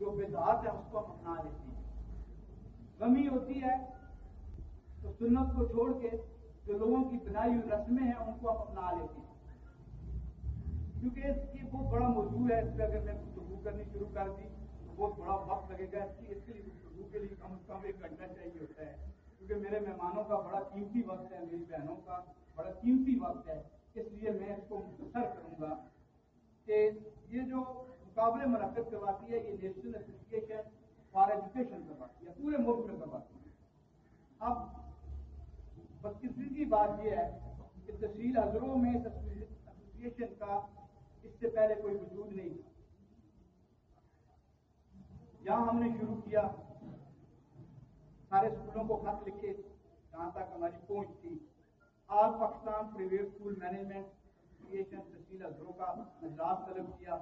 جو بدعات ہے اس کو ہم اپنا لیتے ہیں. کمی ہوتی ہے تو سنت کو چھوڑ کے جو لوگوں کی بنائی ہوئی رسمیں ہیں ان کو ہم اپنا لیتے ہیں. کیونکہ یہ بہت بڑا موضوع ہے, اس پہ اگر میں گفتگو کرنی شروع کر دی تو بہت بڑا وقت لگے گا. اس کے لیے گفتگو کے لیے کم از کم 1 گھنٹہ چاہیے ہوتا ہے, کیونکہ میرے مہمانوں کا بڑا قیمتی وقت ہے, میری بہنوں کا بڑا قیمتی وقت ہے. اس لیے میں اس کو مختصر کروں گا کہ یہ جو مقابلے منعقد کرواتی ہے یہ نیشنل ایسوسیشن فار ایجوکیشن کرواتی ہے, پورے ملک میں کرواتی ہے. اب بدقسمتی کی بات یہ ہے کہ تحصیل حضروں میں ایسوسیشن کا اس سے پہلے کوئی وجود نہیں تھا. جہاں ہم نے شروع کیا سارے اسکولوں کو خط لکھے جہاں تک ہماری پہنچ تھی. All Pakistan private school management association تحصیل حضروں کا اجلاس طلب کیا.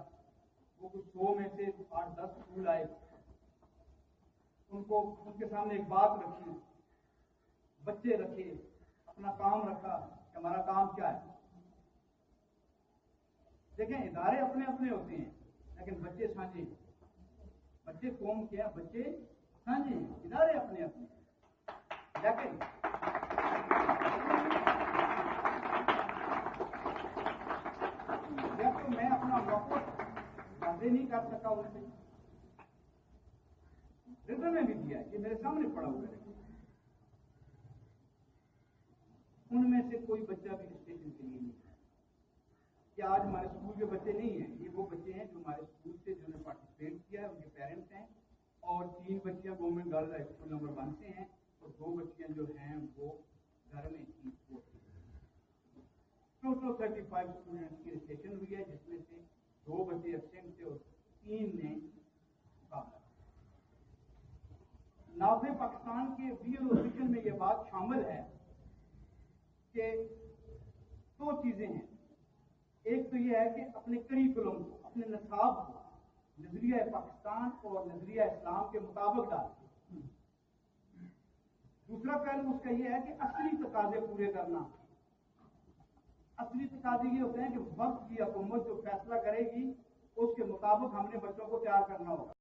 وہ کچھ 100 میں سے 8-10 اسکول آئے, ان کے سامنے ایک بات رکھی, بچے رکھے, اپنا کام رکھا کہ ہمارا کام کیا ہے. دیکھیں ادارے اپنے اپنے ہوتے ہیں لیکن بچے سانجھے ہیں. بچے قوم کے ہیں, بچے سانجھے ہیں, ادارے اپنے اپنے. لیکن جب تو میں اپنا موقع واضح نہیں کر سکا ان سے, رزم میں بھی دیا یہ میرے سامنے پڑا ہوا ہے. ان میں سے کوئی بچہ بھی اسٹیشن کے لیے نہیں ہے کہ آج ہمارے اسکول کے بچے نہیں ہیں. یہ وہ بچے ہیں جو ہمارے اسکول سے جنہوں نے پارٹیسپیٹ کیا ہے, ان کے پیرنٹس ہیں, اور 3 بچیاں government girls high school number 1 سے ہیں, اور 2 بچیاں جو ہیں وہ گھر میں تھیں. ٹوٹل 35 اسٹوڈنٹس کی رجسٹریشن ہوئی ہے, جس میں سے 2 بچے ایبسینٹ تھے اور 3 نے مقابلہ. نافذ پاکستان کے ریزولوشن میں یہ بات شامل ہے کہ 2 چیزیں ہیں. ایک تو یہ ہے کہ اپنے کریکولم کو, اپنے نصاب کو نظریہ پاکستان اور نظریہ اسلام کے مطابق ڈالتے. دوسرا پہلو اس کا یہ ہے کہ اصلی تقاضے پورے کرنا. اصلی تقاضے یہ ہوتے ہیں کہ وقت کی حکومت جو فیصلہ کرے گی اس کے مطابق ہم نے بچوں کو تیار کرنا ہوگا.